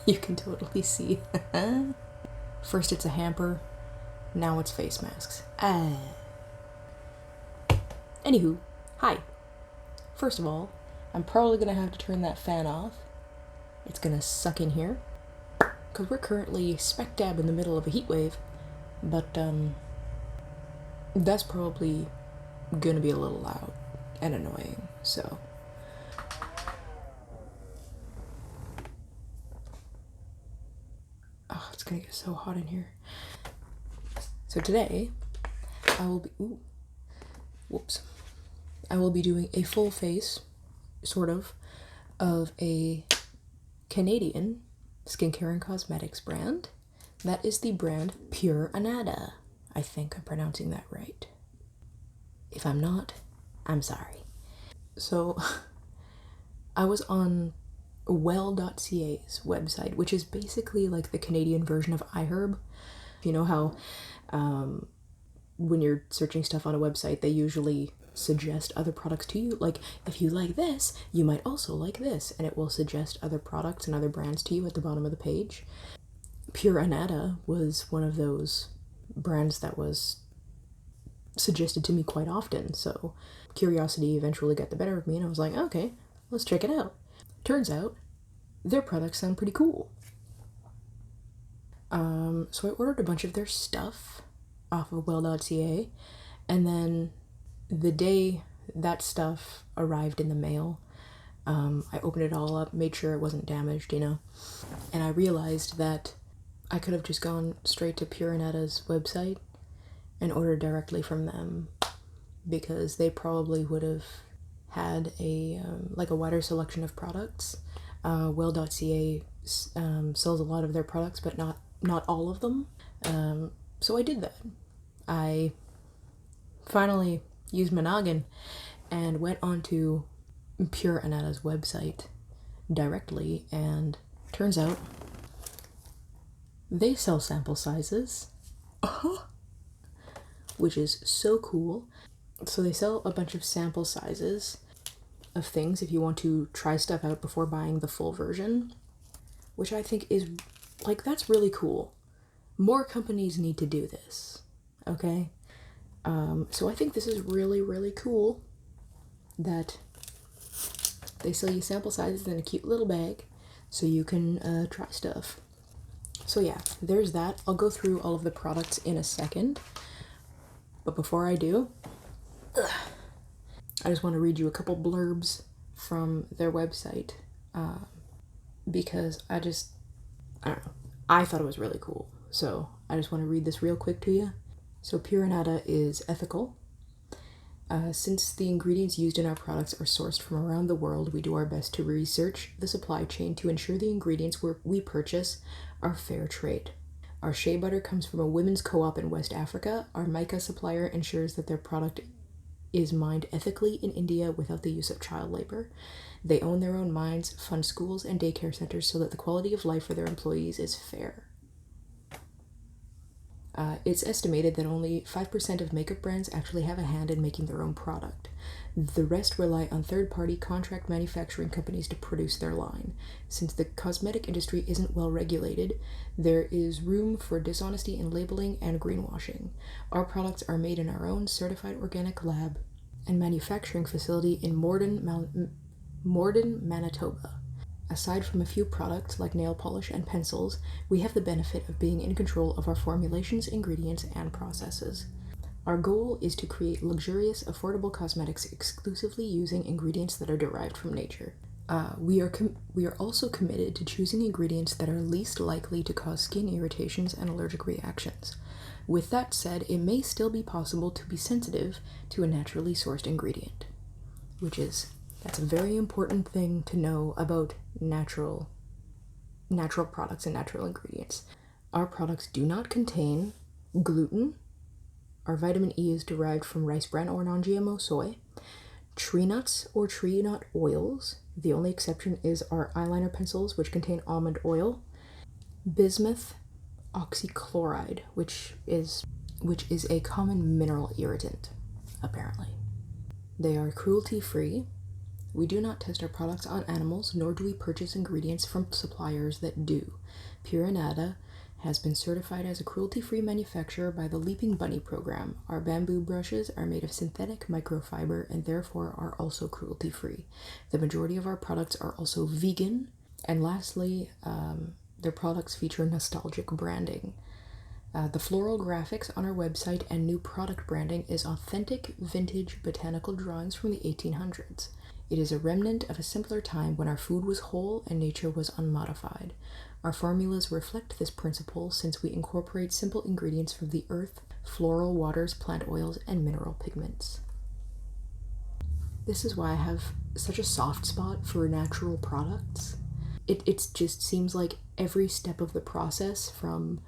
You can totally see. First it's a hamper, now it's face masks. Anywho, hi. First of all, I'm probably gonna have to turn that fan off. It's gonna suck in here, because we're currently smack dab in the middle of a heat wave, but that's probably gonna be a little loud and annoying, so. Oh, it's gonna get so hot in here. So today, I will be doing a full face, sort of a Canadian skincare and cosmetics brand. That is the brand Pure ANADA. I think I'm pronouncing that right. If I'm not, I'm sorry. So, I was on well.ca's website, which is basically like the Canadian version of iHerb. You know how when you're searching stuff on a website, they usually suggest other products to you. Like, if you like this, you might also like this, and it will suggest other products and other brands to you at the bottom of the page. Pure ANADA was one of those brands that was suggested to me quite often, so curiosity eventually got the better of me, and I was like, okay, let's check it out. Turns out, their products sound pretty cool. So I ordered a bunch of their stuff off of well.ca, and then the day that stuff arrived in the mail, I opened it all up, made sure it wasn't damaged, and I realized that I could have just gone straight to Pure ANADA's website and ordered directly from them, because they probably would have had a wider selection of products. Well.ca sells a lot of their products, but not all of them. So I did that. I finally used my noggin and went onto Pure ANADA's website directly, and turns out they sell sample sizes. Which is so cool. So they sell a bunch of sample sizes of things if you want to try stuff out before buying the full version, which I think is, like, that's really cool. More companies need to do this, okay? So I think this is really, really cool that they sell you sample sizes in a cute little bag so you can try stuff. So yeah, there's that. I'll go through all of the products in a second. But before I do, I just want to read you a couple blurbs from their website, because I don't know, I thought it was really cool. So I just want to read this real quick to you. So Pure ANADA is ethical. Since the ingredients used in our products are sourced from around the world, we do our best to research the supply chain to ensure the ingredients we purchase are fair trade. Our shea butter comes from a women's co-op in West Africa. Our mica supplier ensures that their product is mined ethically in India without the use of child labor. They own their own mines, fund schools and daycare centers so that the quality of life for their employees is fair. It's estimated that only 5% of makeup brands actually have a hand in making their own product. The rest rely on third-party contract manufacturing companies to produce their line. Since the cosmetic industry isn't well regulated, there is room for dishonesty in labeling and greenwashing. Our products are made in our own certified organic lab and manufacturing facility in Morden, Manitoba. Aside from a few products like nail polish and pencils, we have the benefit of being in control of our formulations, ingredients, and processes. Our goal is to create luxurious, affordable cosmetics exclusively using ingredients that are derived from nature. We are also committed to choosing ingredients that are least likely to cause skin irritations and allergic reactions. With that said, it may still be possible to be sensitive to a naturally sourced ingredient, that's a very important thing to know about natural products and natural ingredients. Our products do not contain gluten. Our vitamin E is derived from rice bran or non-GMO soy. Tree nuts or tree nut oils. The only exception is our eyeliner pencils, which contain almond oil. Bismuth oxychloride, which is a common mineral irritant, apparently. They are cruelty-free. We do not test our products on animals, nor do we purchase ingredients from suppliers that do. Pure ANADA has been certified as a cruelty-free manufacturer by the Leaping Bunny program. Our bamboo brushes are made of synthetic microfiber and therefore are also cruelty-free. The majority of our products are also vegan. And lastly, their products feature nostalgic branding. The floral graphics on our website and new product branding is authentic, vintage botanical drawings from the 1800s. It is a remnant of a simpler time when our food was whole and nature was unmodified. Our formulas reflect this principle since we incorporate simple ingredients from the earth, floral waters, plant oils, and mineral pigments. This is why I have such a soft spot for natural products. It just seems like every step of the process, from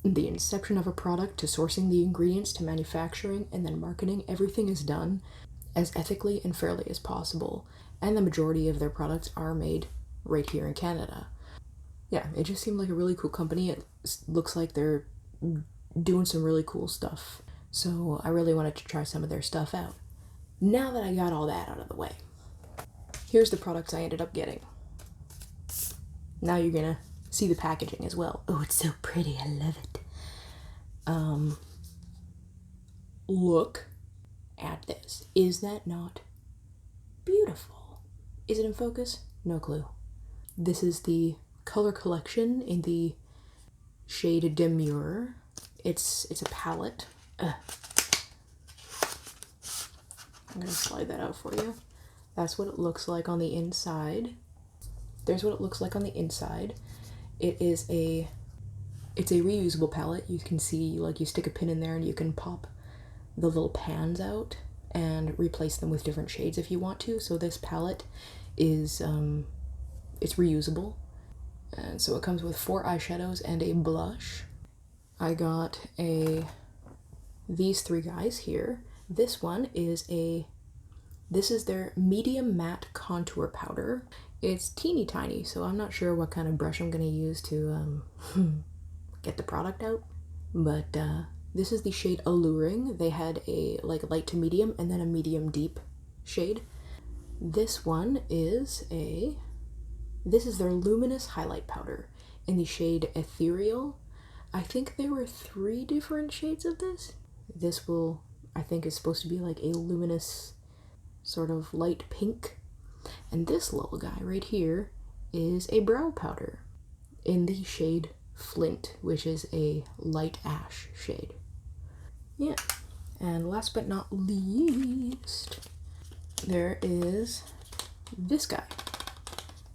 the inception of a product to sourcing the ingredients to manufacturing and then marketing, everything is done as ethically and fairly as possible. And the majority of their products are made right here in Canada. Yeah, it just seemed like a really cool company. It looks like they're doing some really cool stuff. So I really wanted to try some of their stuff out. Now that I got all that out of the way, here's the products I ended up getting. Now you're gonna see the packaging as well. Oh, it's so pretty. I love it. Look at this. Is that not beautiful? Is it in focus? No clue. This is the color collection in the shade Demure. It's a palette. I'm gonna slide that out for you. That's what it looks like on the inside. There's what it looks like on the inside. It's a reusable palette. You can see, like, you stick a pin in there and you can pop the little pans out and replace them with different shades if you want to. So this palette is it's reusable. And so it comes with 4 eyeshadows and a blush. I got these 3 guys here. This one is this is their medium matte contour powder. It's teeny tiny, so I'm not sure what kind of brush I'm gonna use to get the product out. But this is the shade Alluring. They had a light to medium and then a medium deep shade. This one is this is their Luminous highlight powder in the shade Ethereal. I think there were 3 different shades of this. This I think is supposed to be like a luminous sort of light pink. And this little guy right here is a brow powder in the shade Flint, which is a light ash shade. Yeah. And last but not least, there is this guy.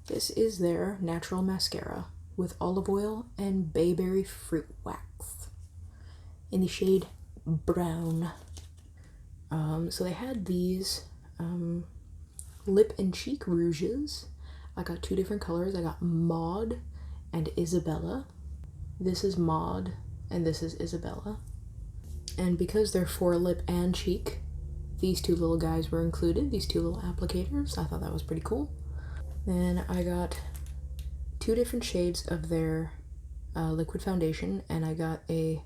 This is their natural mascara with olive oil and bayberry fruit wax in the shade Brown. So they had these lip and cheek rouges. I got 2 different colors. I got Maud and Isabella. This is Maud and this is Isabella. And because they're for lip and cheek, these 2 little guys were included, these 2 little applicators. I thought that was pretty cool. Then I got 2 different shades of their liquid foundation, and I got a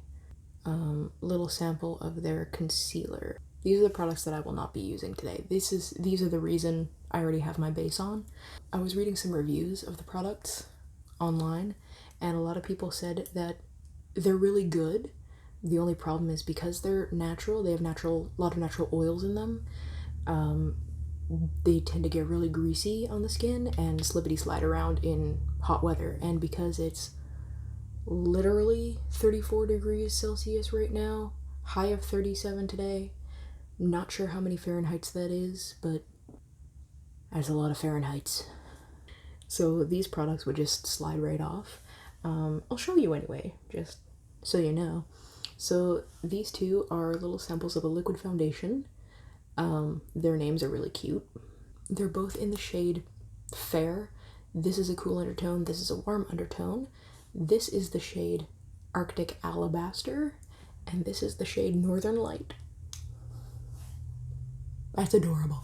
little sample of their concealer. These are the products that I will not be using today. These are the reason I already have my base on. I was reading some reviews of the products online, and a lot of people said that they're really good. The only problem is because they're natural, they have a lot of natural oils in them. They tend to get really greasy on the skin and slippity slide around in hot weather. And because it's literally 34 degrees Celsius right now, high of 37 today, not sure how many Fahrenheits that is, but that's a lot of Fahrenheits. So these products would just slide right off. I'll show you anyway, just so you know. So these 2 are little samples of a liquid foundation. Their names are really cute. They're both in the shade Fair. This is a cool undertone, this is a warm undertone. This is the shade Arctic Alabaster, and this is the shade Northern Light. That's adorable.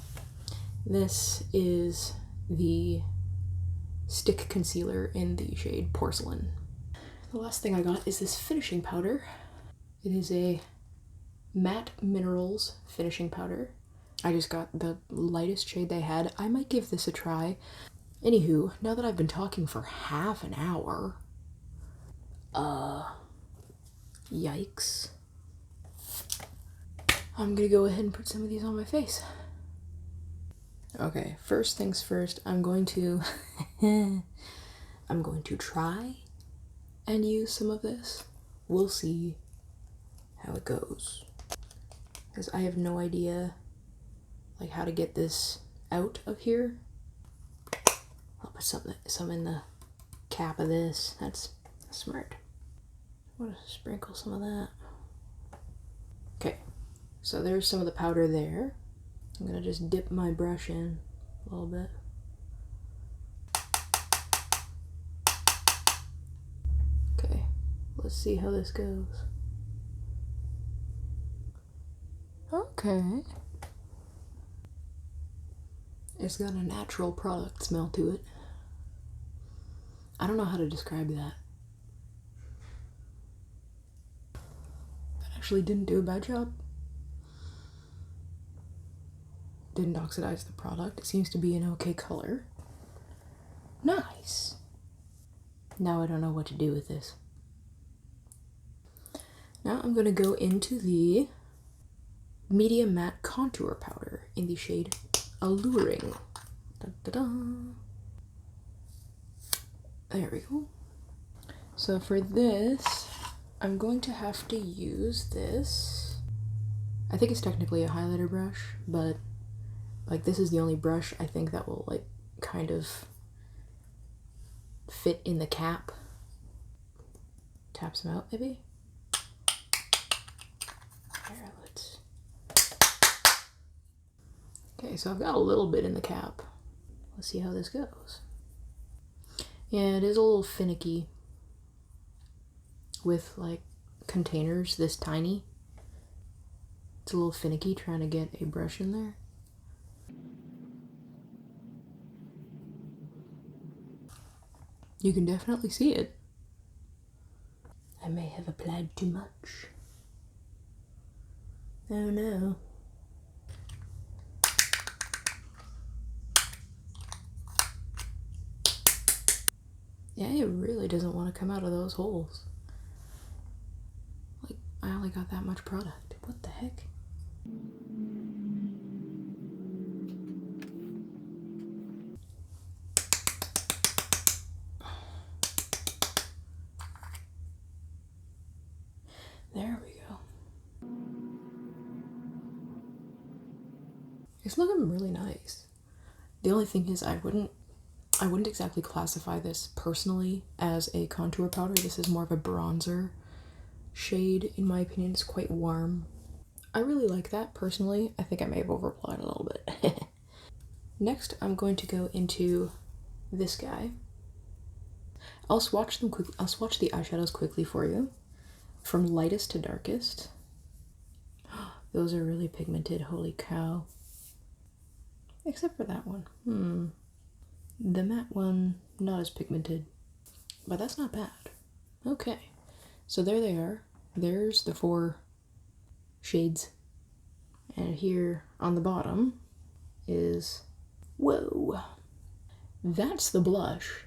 This is the stick concealer in the shade Porcelain. The last thing I got is this finishing powder. It is a matte minerals finishing powder. I just got the lightest shade they had. I might give this a try. Anywho, now that I've been talking for half an hour, yikes. I'm gonna go ahead and put some of these on my face. Okay, first things first, I'm going to try and use some of this. We'll see how it goes. Because I have no idea like how to get this out of here. I'll put some in the cap of this. That's smart. I'm gonna sprinkle some of that. Okay, so there's some of the powder there. I'm gonna just dip my brush in a little bit. Okay, let's see how this goes. Okay. It's got a natural product smell to it. I don't know how to describe that. That actually didn't do a bad job. Didn't oxidize the product. It seems to be an okay color. Nice. Now I don't know what to do with this. Now I'm going to go into the medium matte contour powder in the shade Alluring. Da, da, da. There we go. So for this, I'm going to have to use this. I think it's technically a highlighter brush, but like this is the only brush I think that will like kind of fit in the cap. Tap some out maybe. Here, let's. Okay, so I've got a little bit in the cap. Let's see how this goes. Yeah, it is a little finicky with like containers this tiny. It's a little finicky trying to get a brush in there. You can definitely see it. I may have applied too much. Oh no. Yeah, it really doesn't want to come out of those holes. Like, I only got that much product. What the heck? There we go. It's looking really nice. The only thing is I wouldn't exactly classify this personally as a contour powder. This is more of a bronzer shade, in my opinion. It's quite warm. I really like that personally. I think I may have overapplied a little bit. Next, I'm going to go into this guy. I'll swatch them quick. I'll swatch the eyeshadows quickly for you, from lightest to darkest. Those are really pigmented. Holy cow! Except for that one. The matte one, not as pigmented, but that's not bad. Okay, so there they are. There's the 4 shades, and here on the bottom is, whoa, that's the blush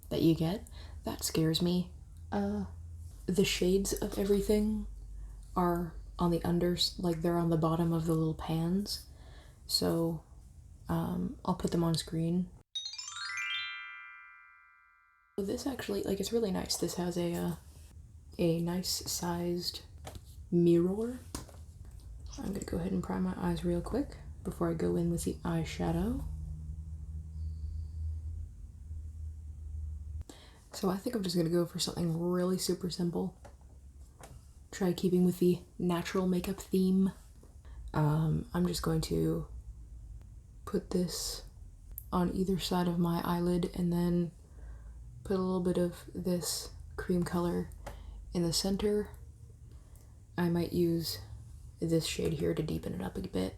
that you get. That scares me. The shades of everything are on the like they're on the bottom of the little pans, so I'll put them on screen. This actually, like, it's really nice. This has a nice sized mirror. I'm gonna go ahead and prime my eyes real quick before I go in with the eyeshadow. So I think I'm just gonna go for something really super simple. Try keeping with the natural makeup theme. I'm just going to put this on either side of my eyelid and then put a little bit of this cream color in the center. I might use this shade here to deepen it up a bit.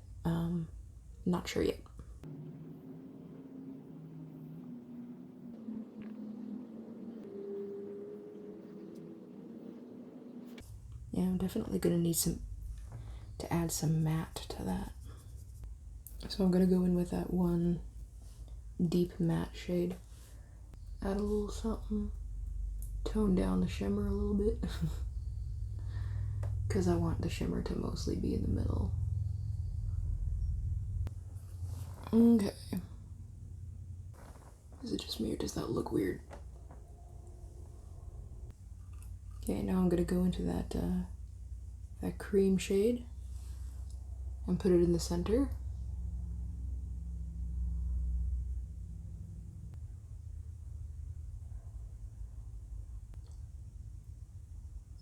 Not sure yet. Yeah, I'm definitely gonna need to add some matte to that. So I'm gonna go in with that one deep matte shade. Add a little something. Tone down the shimmer a little bit. Because I want the shimmer to mostly be in the middle. Okay. Is it just me or does that look weird? Okay, now I'm gonna go into that that cream shade and put it in the center.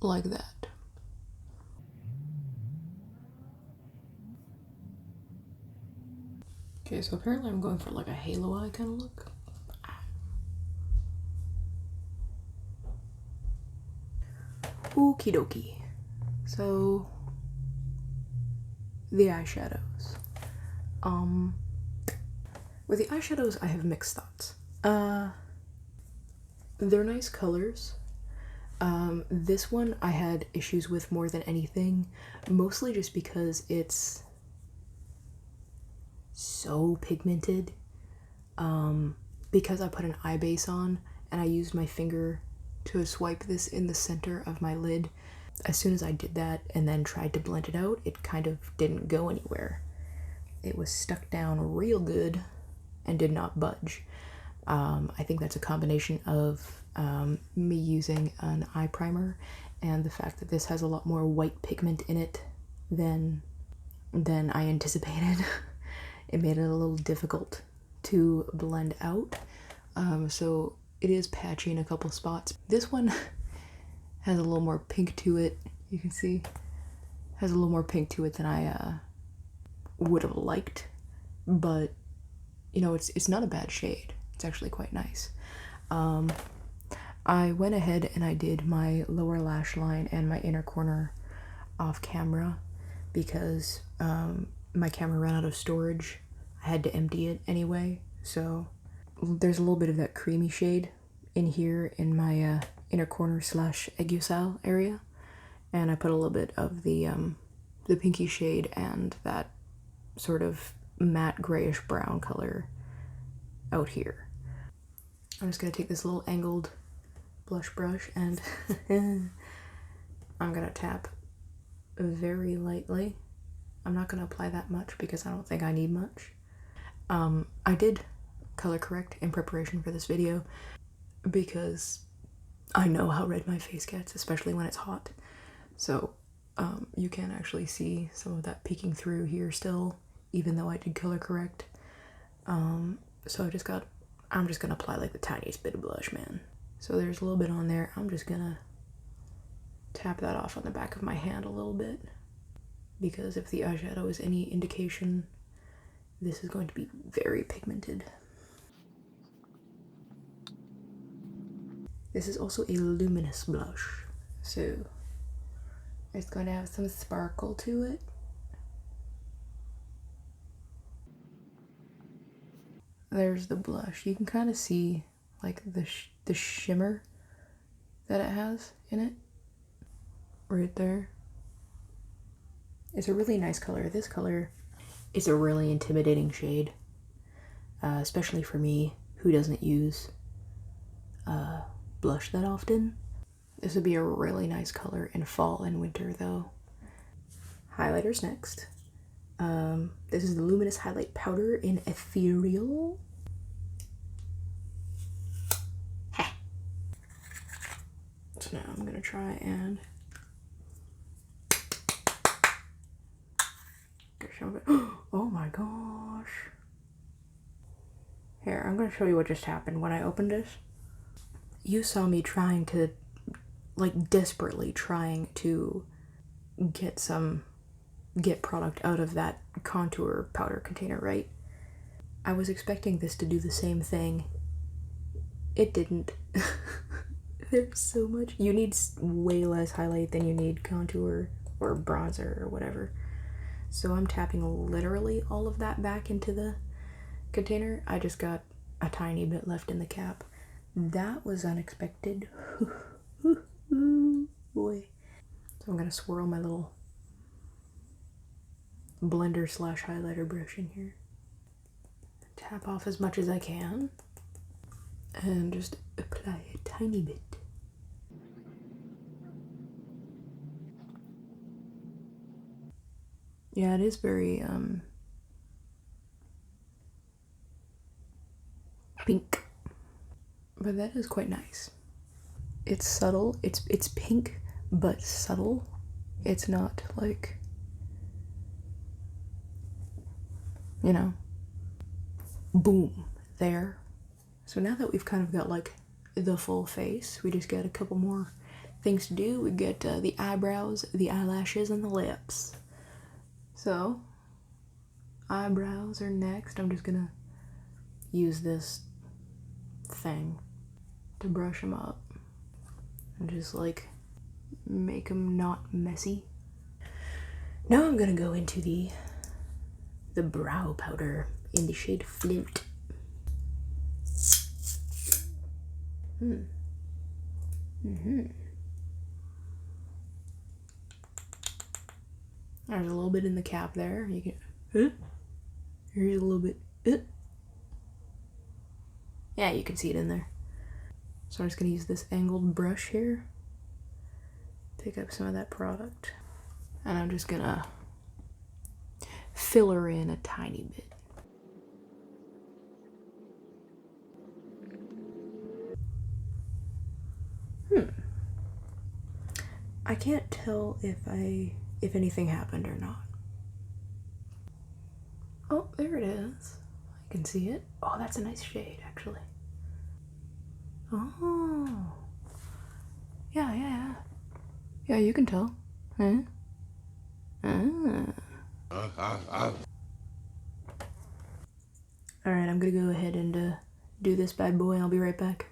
Like that. Okay, so apparently I'm going for like a halo eye kind of look. Okie dokie. So, the eyeshadows. With the eyeshadows, I have mixed thoughts. They're nice colors. This one I had issues with more than anything, mostly just because it's so pigmented. Because I put an eye base on and I used my finger to swipe this in the center of my lid, as soon as I did that and then tried to blend it out, it kind of didn't go anywhere. It was stuck down real good and did not budge. I think that's a combination of me using an eye primer and the fact that this has a lot more white pigment in it than I anticipated. It made it a little difficult to blend out. So it is patchy in a couple spots. This one has a little more pink to it. You can see has a little more pink to it than I would have liked, but you know, it's not a bad shade. It's actually quite nice. I went ahead and I did my lower lash line and my inner corner off camera because my camera ran out of storage. I had to empty it anyway, so there's a little bit of that creamy shade in here in my inner corner slash aiguiselle area, and I put a little bit of the pinky shade and that sort of matte grayish brown color out here. I'm just gonna take this little angled blush brush and I'm gonna tap very lightly. I'm not gonna apply that much because I don't think I need much. I did color correct in preparation for this video because I know how red my face gets, especially when it's hot. So you can actually see some of that peeking through here still, even though I did color correct. So I'm just gonna apply like the tiniest bit of blush, man. So there's a little bit on there. I'm just gonna tap that off on the back of my hand a little bit, because if the eyeshadow is any indication, this is going to be very pigmented. This is also a luminous blush, so it's going to have some sparkle to it. There's the blush. You can kind of see like the shimmer that it has in it right there. It's a really nice color. This color is a really intimidating shade, especially for me who doesn't use blush that often. This would be a really nice color in fall and winter though. Highlighters next. This is the Luminous Highlight Powder in Ethereal. So now I'm gonna try and get some of it. Oh my gosh. Here, I'm gonna show you what just happened when I opened this. You saw me trying to, like, desperately trying to get product out of that contour powder container, right? I was expecting this to do the same thing. It didn't. There's so much. You need way less highlight than you need contour or bronzer or whatever. So I'm tapping literally all of that back into the container. I just got a tiny bit left in the cap. That was unexpected. Boy. So I'm gonna swirl my little blender slash highlighter brush in here. tap off as much as I can and just apply a tiny bit. Yeah, it is very pink, but that is quite nice. It's subtle. It's pink, but subtle. It's not like, you know, boom, there. So now that we've kind of got like the full face, we just got a couple more things to do. We get the eyebrows, the eyelashes, and the lips. So, eyebrows are next. I'm just gonna use this thing to brush them up and just like make them not messy. Now I'm gonna go into the brow powder in the shade Flint. There's a little bit in the cap there. You can, here's a little bit. Yeah, you can see it in there. So I'm just gonna use this angled brush here, pick up some of that product, and I'm just gonna fill her in a tiny bit. I can't tell if anything happened or not. Oh, there it is. I can see it. Oh, that's a nice shade, actually. Oh. Yeah. Yeah, you can tell. Huh? Alright, I'm gonna go ahead and do this bad boy. I'll be right back.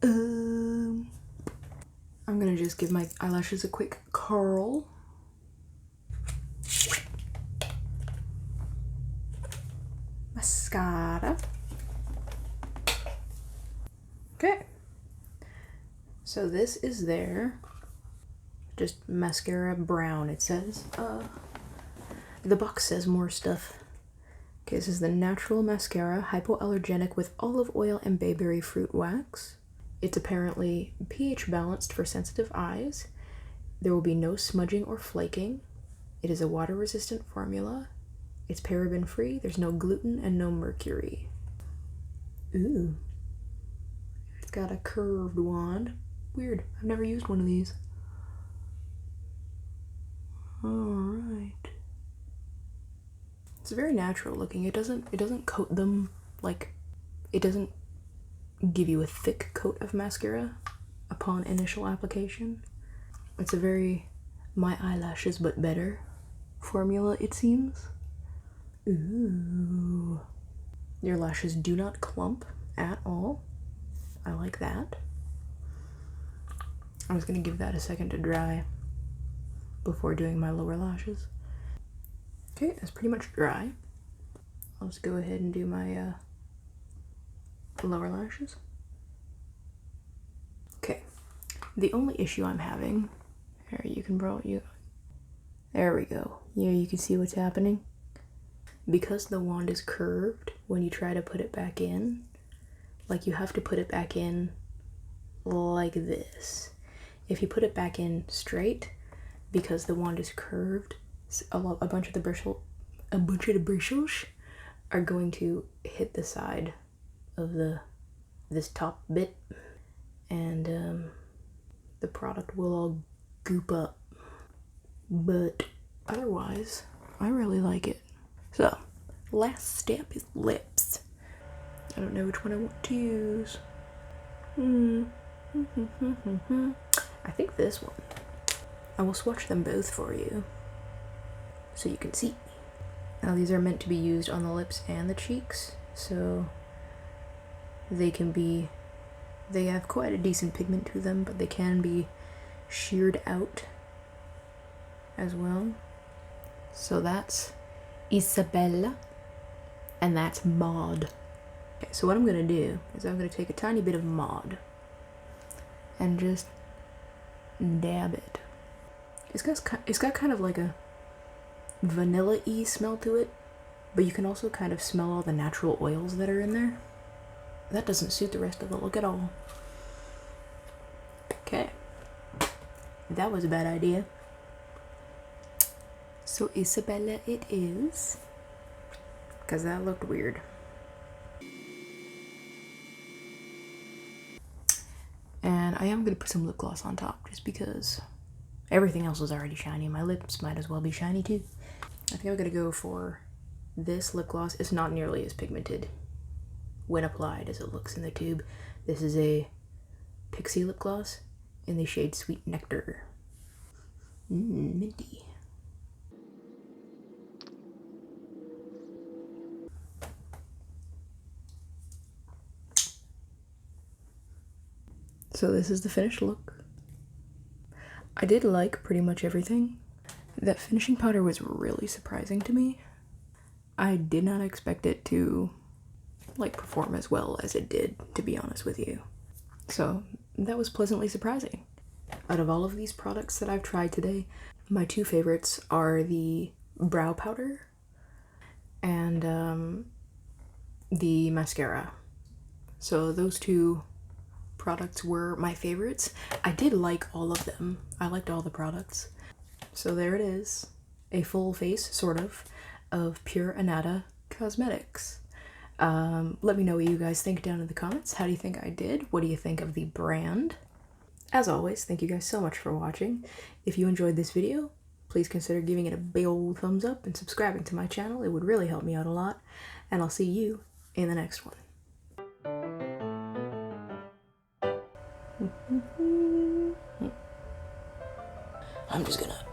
I'm gonna just give my eyelashes a quick curl. Mascara. Okay. So this is their just mascara brown, it says. The box says more stuff. Okay, this is the natural mascara, hypoallergenic with olive oil and bayberry fruit wax. It's apparently pH balanced for sensitive eyes. There will be no smudging or flaking. It is a water-resistant formula. It's paraben-free. There's no gluten and no mercury. Ooh. It's got a curved wand. Weird. I've never used one of these. Alright. It's very natural looking. It doesn't coat them like, it doesn't give you a thick coat of mascara upon initial application. It's a very my eyelashes but better formula, it seems. Ooh. Your lashes do not clump at all. I like that. I'm just gonna give that a second to dry before doing my lower lashes. Okay, that's pretty much dry. I'll just go ahead and do my lower lashes. Okay, the only issue I'm having, here you can there we go. Yeah, you can see what's happening. Because the wand is curved, when you try to put it back in, like you have to put it back in like this. If you put it back in straight, because the wand is curved, a bunch of the bristles are going to hit the side of this top bit, and the product will all goop up. But otherwise, I really like it. So, last step is lips. I don't know which one I want to use. I think this one. I will swatch them both for you so you can see. Now these are meant to be used on the lips and the cheeks, so they have quite a decent pigment to them, but they can be sheared out as well. So that's Isabella, and that's Maud. Okay, so what I'm gonna do is I'm gonna take a tiny bit of Maud and just dab it. It's got kind of like a vanilla-y smell to it, but you can also kind of smell all the natural oils that are in there. That doesn't suit the rest of the look at all. Okay. That was a bad idea. So Isabella it is, because that looked weird. And I am going to put some lip gloss on top, just because everything else is already shiny. My lips might as well be shiny too. I think I'm going to go for this lip gloss. It's not nearly as pigmented when applied as it looks in the tube. This is a Pixie lip gloss in the shade Sweet Nectar. Minty. So this is the finished look. I did like pretty much everything. That finishing powder was really surprising to me. I did not expect it to like perform as well as it did, to be honest with you. So that was pleasantly surprising. Out of all of these products that I've tried today, my two favorites are the brow powder and the mascara. So those two products were my favorites. I did like all of them. I liked all the products. So there it is, a full face, sort of pure ANADA cosmetics. Let me know what you guys think down in the comments. How do you think I did? What do you think of the brand? As always, thank you guys so much for watching. If you enjoyed this video, please consider giving it a big old thumbs up and subscribing to my channel. It would really help me out a lot. And I'll see you in the next one. I'm just gonna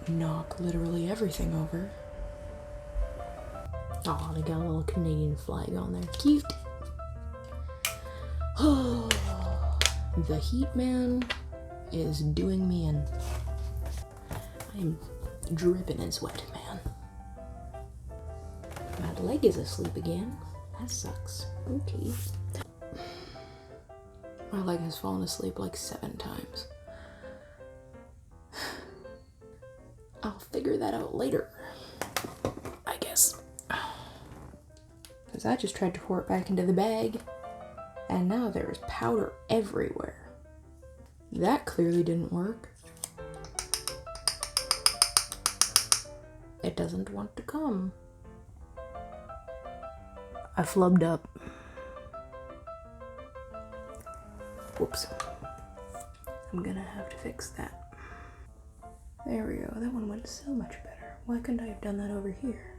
knock literally everything over. Oh, they got a little Canadian flag on there. Cute. Oh, the heat, man, is doing me in. I am dripping in sweat, man. My leg is asleep again. That sucks. Okay. My leg has fallen asleep like 7 times. I'll figure that out later, I guess. Because I just tried to pour it back into the bag, and now there is powder everywhere. That clearly didn't work. It doesn't want to come. I flubbed up. Whoops. I'm gonna have to fix that. There we go. That one went so much better. Why couldn't I have done that over here?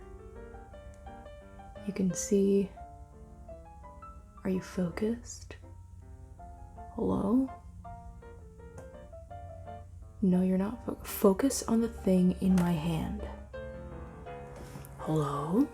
You can see. Are you focused? Hello? No, you're not. Focus on the thing in my hand. Hello?